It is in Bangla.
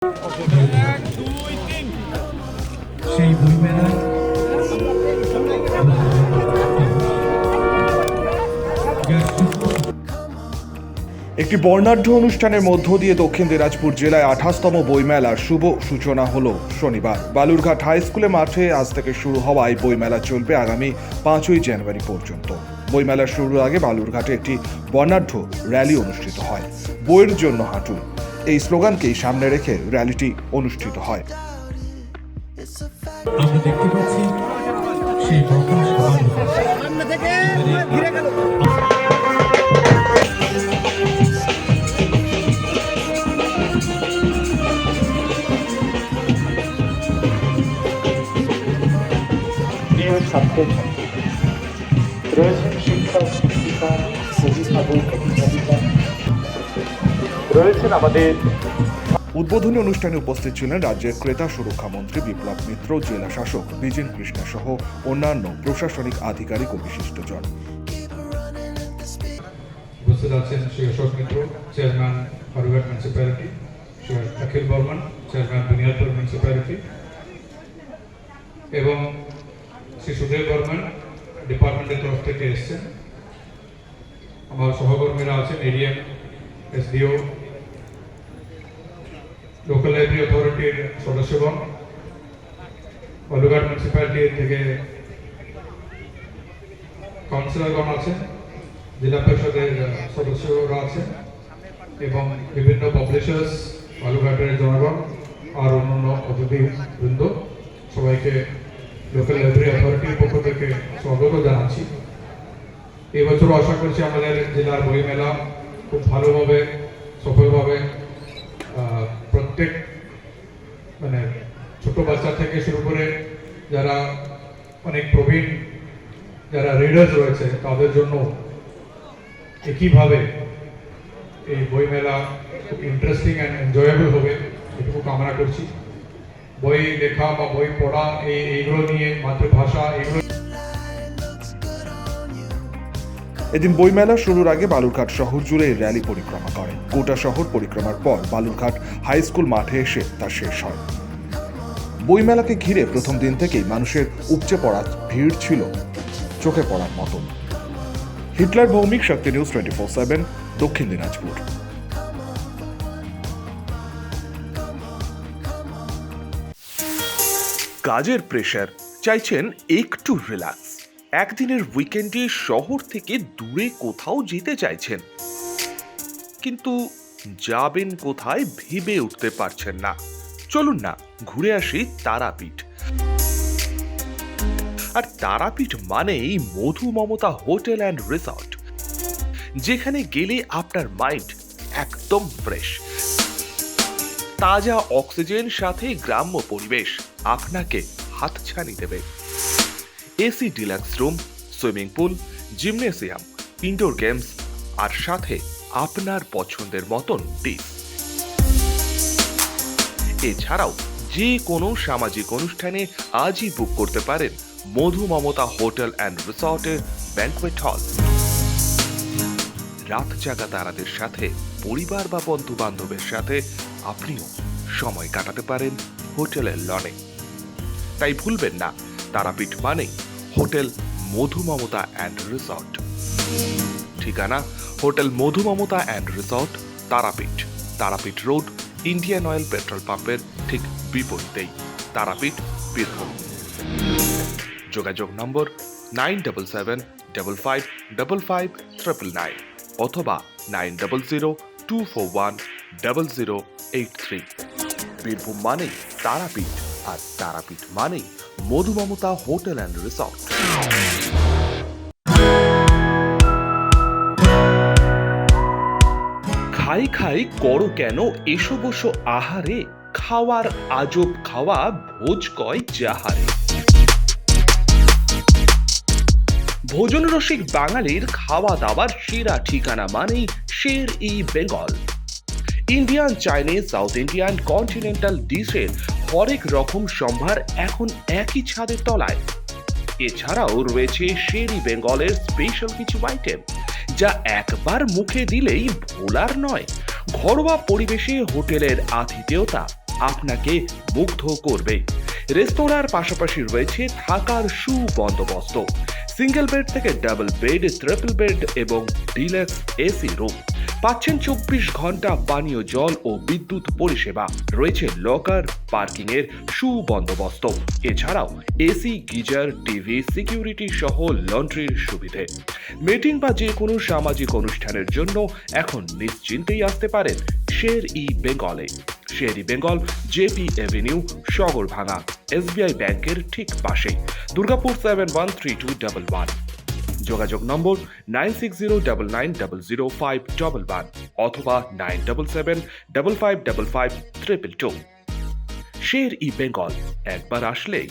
সেই বইমেলা একটি বর্ণাঢ্য অনুষ্ঠানের মধ্য দিয়ে দক্ষিণ দিনাজপুর জেলায় 28তম বইমেলার শুভ সূচনা হলো শনিবার। বালুরঘাট হাই স্কুলে মাঠে আজ থেকে শুরু হওয়ায় বইমেলা চলবে আগামী 5ই জানুয়ারি পর্যন্ত। বইমেলার শুরুর আগে বালুরঘাটে একটি বর্ণাঢ্য র্যালি অনুষ্ঠিত হয়। বইয়ের জন্য হাঁটুন, এই স্লোগানকেই সামনে রেখে র্যালিটি অনুষ্ঠিত হয়। আমরা দেখতে পাচ্ছি সেই প্রকাশ ছাত্রছাত্রী রয়েছেন শিক্ষক শিক্ষিকা অভিভাবক অভিভাবিকা রয়েছেন আমাদের। উদ্বোধনী অনুষ্ঠানে উপস্থিত ছিলেন রাজ্যের ক্রেতা সুরক্ষা মন্ত্রী বিপ্লব মিত্র, জেলা শাসক বিজেন কৃষ্ণা সহ অন্যান্য প্রশাসনিক আধিকারিক ও বিশিষ্টজন। উপস্থিত আছেন শ্রী অশোক মিত্র, চেয়ারম্যান বালুরঘাট মিউনিসিপ্যালিটি, শ্রী অখিল বর্মন, চেয়ারম্যান বুনিয়াদপুর মিউনিসিপ্যালিটি, এবং শ্রী সুদেব বর্মন ডিপার্টমেন্টের তরফ থেকে এসছেন। আমার সহকর্মীরা আছেন এডিএম, এসডিও, লোকাল লাইব্রেরি অথরিটির সদস্যগণ, বালুরঘাট মিউনিসিপ্যালিটি থেকে কাউন্সিলরগণ আছেন, জেলা পরিষদের সদস্যরা আছেন এবং বিভিন্ন পাবলিশার্স, বালুরঘাটের জনগণ আর অন্যান্য অতিথিবৃন্দ, সবাইকে লোকাল লাইব্রেরি অথরিটির পক্ষ থেকে স্বাগত জানাচ্ছি। এই বছর আশা করছি আমাদের জেলার বই মেলা খুব ভালোভাবে সফলভাবে প্রত্যেক ছোট বাচ্চা থেকে শুরু করে যারা অনেক প্রবীণ যারা রিডার্স রয়েছে তাদের জন্য একইভাবে এই বই মেলা খুব ইন্টারেস্টিং অ্যান্ড এনজয়েবল হবে এটুকু কামনা করছি। বই লেখা বা বই পড়া এইগুলো নিয়ে, মাতৃভাষা এগুলো। এদিন বইমেলা শুরুর আগে বালুরঘাট শহর জুড়ে র্যালি পরিক্রমা করে। গোটা শহর পরিক্রমার পর বালুরঘাট হাই স্কুল মাঠে এসে তা শেষ হয়। বইমেলাকে ঘিরে প্রথম দিন থেকেই মানুষের উপচে পড়া ভিড় ছিল চোখে পড়ার মতো। হিটলার ভৌমিক, শক্তি নিউজ 24/7, দক্ষিণ দিনাজপুর। কাজের প্রেশার, চাইছেন একটু রিল্যাক্স। একদিনের উইকেন্ডে শহর থেকে দূরে কোথাও যেতে চাইছেন, কিন্তু যাবেন কোথায় ভেবে উঠতে পারছেন না। চলুন না ঘুরে আসি তারাপীঠ। আর তারাপীঠ মানেই মধু মমতা হোটেল অ্যান্ড রিসর্ট, যেখানে গেলে আপনার মাইন্ড একদম ফ্রেশ। তাজা অক্সিজেন সাথে গ্রাম্য পরিবেশ আপনাকে হাতছানি দেবে। AC deluxe room, swimming pool, gymnasium, indoor games আর সাথে আপনার পছন্দের মতন ডিশ। এছাড়াও যে কোনো সামাজিক অনুষ্ঠানে আজই বুক করতে পারেন মধু মমতা হোটেল অ্যান্ড রিসর্টের ব্যাংকুয়েট হল। রাত জাগা তারাদের সাথে, পরিবার বা বন্ধু বান্ধবের সাথে আপনিও সময় কাটাতে পারেন হোটেলের লনে। তাই ভুলবেন না, তারাপীঠ মানে hotel Madhu Mamata and resort. ঠিকানা hotel Madhu Mamata and resort, Tarapith, Tarapith road, Indian oil petrol পাম্পের ঠিক বিপরীতেই, তারাপীঠ, বীরভূম। যোগাযোগ নম্বর 9775555599 অথবা 9002410083। বীরভূম মানেই তারাপীঠ, আর তারাপীঠ মানেই মধু মমতা হোটেল অ্যান্ড রিসর্ট। খাই খাই করো কেন এসো বসো আহারে, খাওয়ার আজব খাওয়া ভোজ কয় যাহারে। ভোজন রসিক বাঙালির খাওয়া দাওয়ার সেরা ঠিকানা মানেই Sher e Bengal. Indian, Chinese, South Indian, continental ডিশের হরেক রকম সম্ভার এখন একই ছাদের তলায়। এছাড়াও রয়েছে শের ই বেঙ্গলের স্পেশাল কিছু আইটেম, যা একবার মুখে দিলেই ভোলার নয়। ঘরোয়া পরিবেশে হোটেলের আতিথেয়তা, আপনাকে মুগ্ধ করবে। রেস্তোরাঁর পাশাপাশি রয়েছে থাকার সুবন্দোবস্ত, সিঙ্গেল বেড থেকে ডাবল বেড, ট্রিপল বেড এবং ডিলাক্স এসি রুম। পাচ্ছেন 24 ঘন্টা পানীয় জল ও বিদ্যুৎ পরিষেবা, রয়েছে লকার, পার্কিং এর সুবন্দোবস্ত। এছাড়াও এসি, গিজার, টিভি, সিকিউরিটি সহ লন্ড্রির সুবিধে। মিটিং বা যে কোনো সামাজিক অনুষ্ঠানের জন্য এখন নিশ্চিন্তেই আসতে পারেন শের ই বেঙ্গলে। Sher e Bengal, JP avenue, Sagarbhanga, SBI ব্যাংকের ঠিক পাশে, দুর্গাপুর 713211। যোগাযোগ নম্বর 9609900511 অথবা 9775555222। শের ই বেঙ্গল, একবার আসলেই